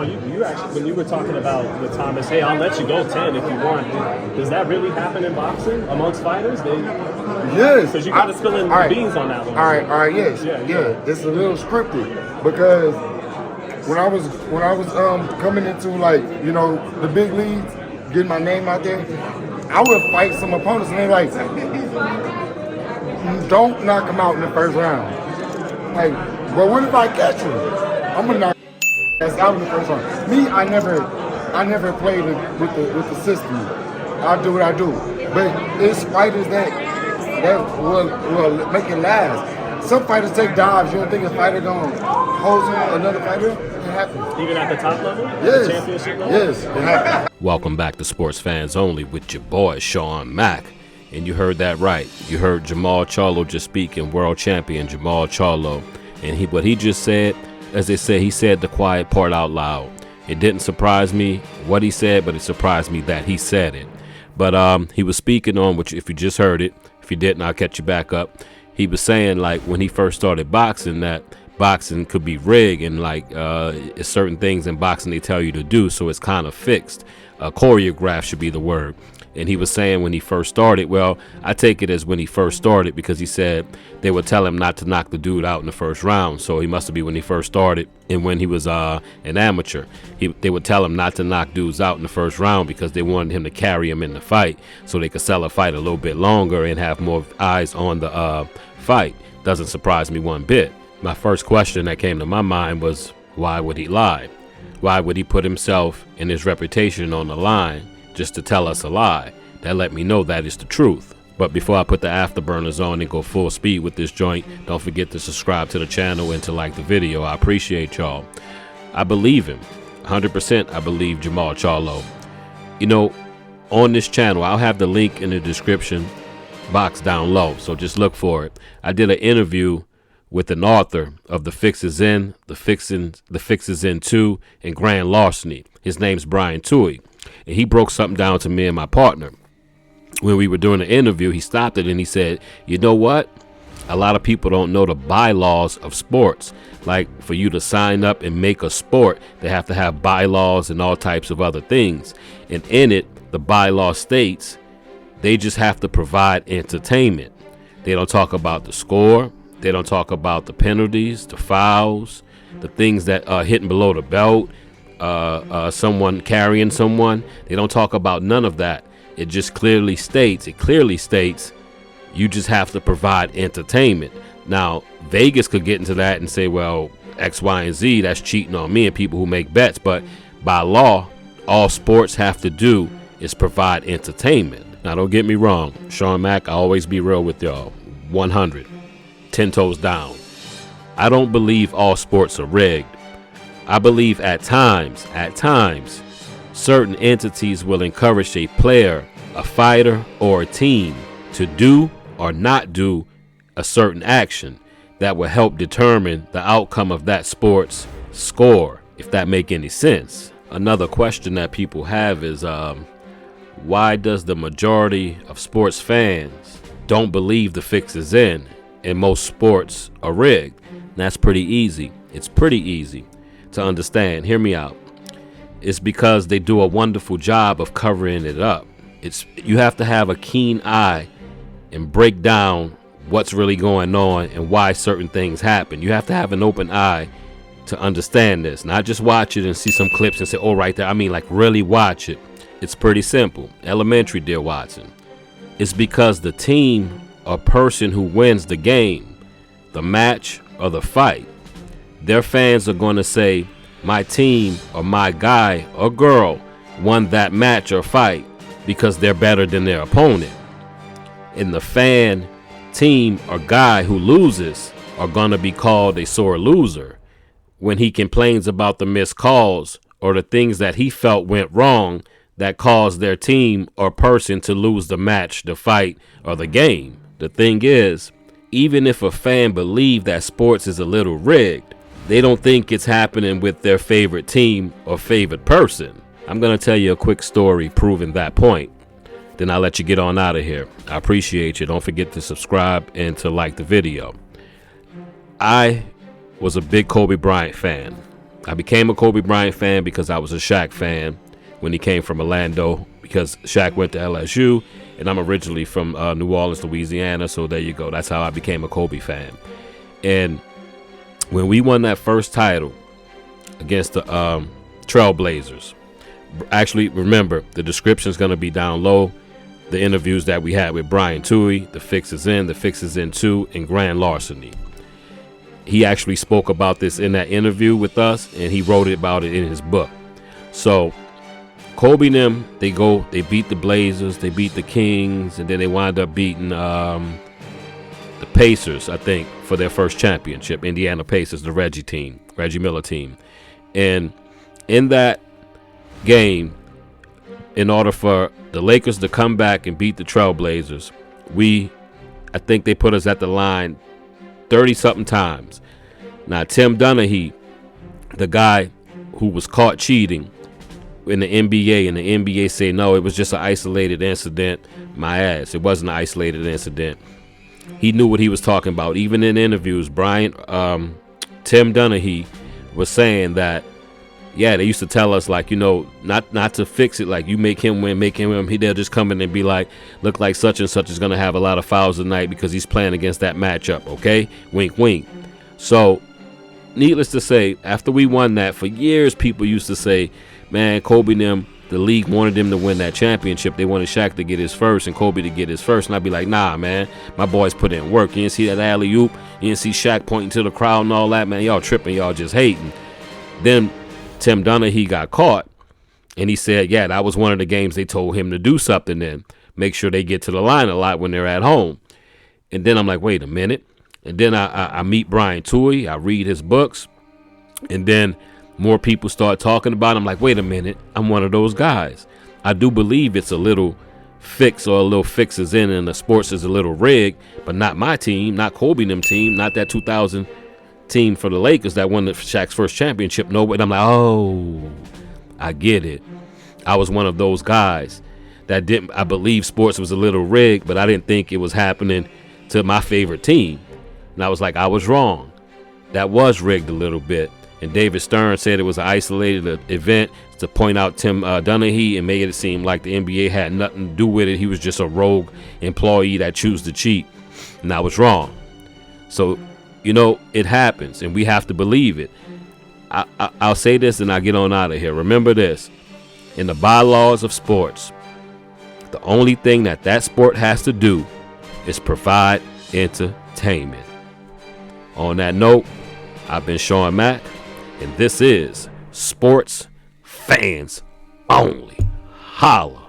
Jermall, you actually, when you were talking about with Thomas, hey, I'll let you go 10 if you want. Does that really happen in boxing amongst fighters? Yes. Because you got to spill in the beans on that one. All right, yes. Yeah. It's a little scripted because when I was coming into the big leagues, getting my name out there, I would fight some opponents and they're like, don't knock him out in the first round. Like, well, what if I catch him? I'm gonna knock his ass out in the first round. Me, I never played with the system. I'll do what I do. But it's fighters that will make it last. Some fighters take dives. You don't think a fighter gonna hold another fighter? It happens. Even at the top level? Yes. The championship level? Yes, it happens. Welcome back to Sports Fans Only with your boy, Sean Mack. And you heard that right. You heard Jermall Charlo just speaking, world champion Jermall Charlo. And what he just said, as they say, he said the quiet part out loud. It didn't surprise me what he said, but it surprised me that he said it. But he was speaking on, which if you just heard it, if you didn't, I'll catch you back up. He was saying, like, when he first started boxing, that boxing could be rigged and certain things in boxing they tell you to do, so it's kind of fixed. Choreographed should be the word. And he was saying when he first started, well, I take it as when he first started because he said they would tell him not to knock the dude out in the first round. So he must have been when he first started and when he was an amateur. They would tell him not to knock dudes out in the first round because they wanted him to carry him in the fight so they could sell a fight a little bit longer and have more eyes on the fight. Doesn't surprise me one bit. My first question that came to my mind was, why would he lie? Why would he put himself and his reputation on the line just to tell us a lie? That let me know that is the truth. But before I put the afterburners on and go full speed with this joint, don't forget to subscribe to the channel and to like the video. I appreciate y'all. I believe him. 100% I believe Jermall Charlo. You know, on this channel, I'll have the link in the description box down low, so just look for it. I did an interview with an author of The Fix Is In, The Fix Is In 2, and Grand Larceny. His name's Brian Toohey. And he broke something down to me and my partner. When we were doing the interview, he stopped it and he said, you know what? A lot of people don't know the bylaws of sports. Like, for you to sign up and make a sport, they have to have bylaws and all types of other things. And in it, the bylaw states they just have to provide entertainment. They don't talk about the score. They don't talk about the penalties, the fouls, the things that are hitting below the belt, someone carrying someone. They don't talk about none of that. It just clearly states you just have to provide entertainment. Now, Vegas could get into that and say, well, X, Y, and Z, that's cheating on me and people who make bets. But by law, all sports have to do is provide entertainment. Now, don't get me wrong. Sean Mack, I always be real with y'all. 100. 10 toes down. I don't believe all sports are rigged. I believe at times, certain entities will encourage a player, a fighter, or a team to do or not do a certain action that will help determine the outcome of that sport's score, if that make any sense. Another question that people have is, why does the majority of sports fans don't believe the fix is in and most sports are rigged? And that's pretty easy. It's pretty easy to understand. Hear me out. It's because they do a wonderful job of covering it up. You have to have a keen eye and break down what's really going on and why certain things happen. You have to have an open eye to understand this, not just watch it and see some clips and say, oh, right there. I mean, like, really watch it. It's pretty simple. Elementary, dear Watson. It's because the team or person who wins the game, the match or the fight, their fans are going to say, my team or my guy or girl won that match or fight because they're better than their opponent. And the fan, team, or guy who loses are going to be called a sore loser when he complains about the missed calls or the things that he felt went wrong that caused their team or person to lose the match, the fight, or the game. The thing is, even if a fan believes that sports is a little rigged, they don't think it's happening with their favorite team or favorite person. I'm going to tell you a quick story proving that point. Then I'll let you get on out of here. I appreciate you. Don't forget to subscribe and to like the video. I was a big Kobe Bryant fan. I became a Kobe Bryant fan because I was a Shaq fan when he came from Orlando, because Shaq went to LSU, and I'm originally from New Orleans, Louisiana, so there you go. That's how I became a Kobe fan. And when we won that first title against the Trailblazers, actually, remember, the description is going to be down low. The interviews that we had with Brian Toohey, the Fix is In, the Fix is In 2, and Grand Larceny. He actually spoke about this in that interview with us, and he wrote about it in his book. So Kobe and them, they beat the Blazers, they beat the Kings, and then they wind up beating the Pacers, I think, for their first championship. Indiana Pacers, the Reggie Miller team. And in that game, in order for the Lakers to come back and beat the Trailblazers, I think they put us at the line 30-something times. Now, Tim Donaghy, the guy who was caught cheating in the NBA, and the NBA say, no, it was just an isolated incident. My ass, it wasn't an isolated incident. He knew what he was talking about. Even in interviews, Tim Donaghy was saying that, yeah, they used to tell us, like, not to fix it, like, you make him win. They'll just come in and be like, look like such and such is going to have a lot of fouls tonight because he's playing against that matchup, okay? Wink, wink. So, needless to say, after we won that, for years people used to say, man, Kobe and them, the league wanted them to win that championship. They wanted Shaq to get his first and Kobe to get his first. And I'd be like, nah, man, my boys put in work. You didn't see that alley-oop? You didn't see Shaq pointing to the crowd and all that? Man, y'all tripping. Y'all just hating. Then Tim Donaghy got caught, and he said, yeah, that was one of the games they told him to do something in. Make sure they get to the line a lot when they're at home. And then I'm like, wait a minute. And then I meet Brian Toohey. I read his books. And then more people start talking about it. I'm like, wait a minute. I'm one of those guys. I do believe it's a little fix, or a little fixes in, and the sports is a little rigged, but not my team, not Kobe and them team, not that 2000 team for the Lakers that won Shaq's first championship. No, and I'm like, oh, I get it. I was one of those guys that I believe sports was a little rigged, but I didn't think it was happening to my favorite team. And I was like, I was wrong. That was rigged a little bit. And David Stern said it was an isolated event to point out Tim Donaghy and made it seem like the NBA had nothing to do with it. He was just a rogue employee that chose to cheat. And I was wrong. So, it happens, and we have to believe it. I'll say this and I'll get on out of here. Remember this. In the bylaws of sports, the only thing that sport has to do is provide entertainment. On that note, I've been Sean Mack, and this is Sports Fans Only. Holla.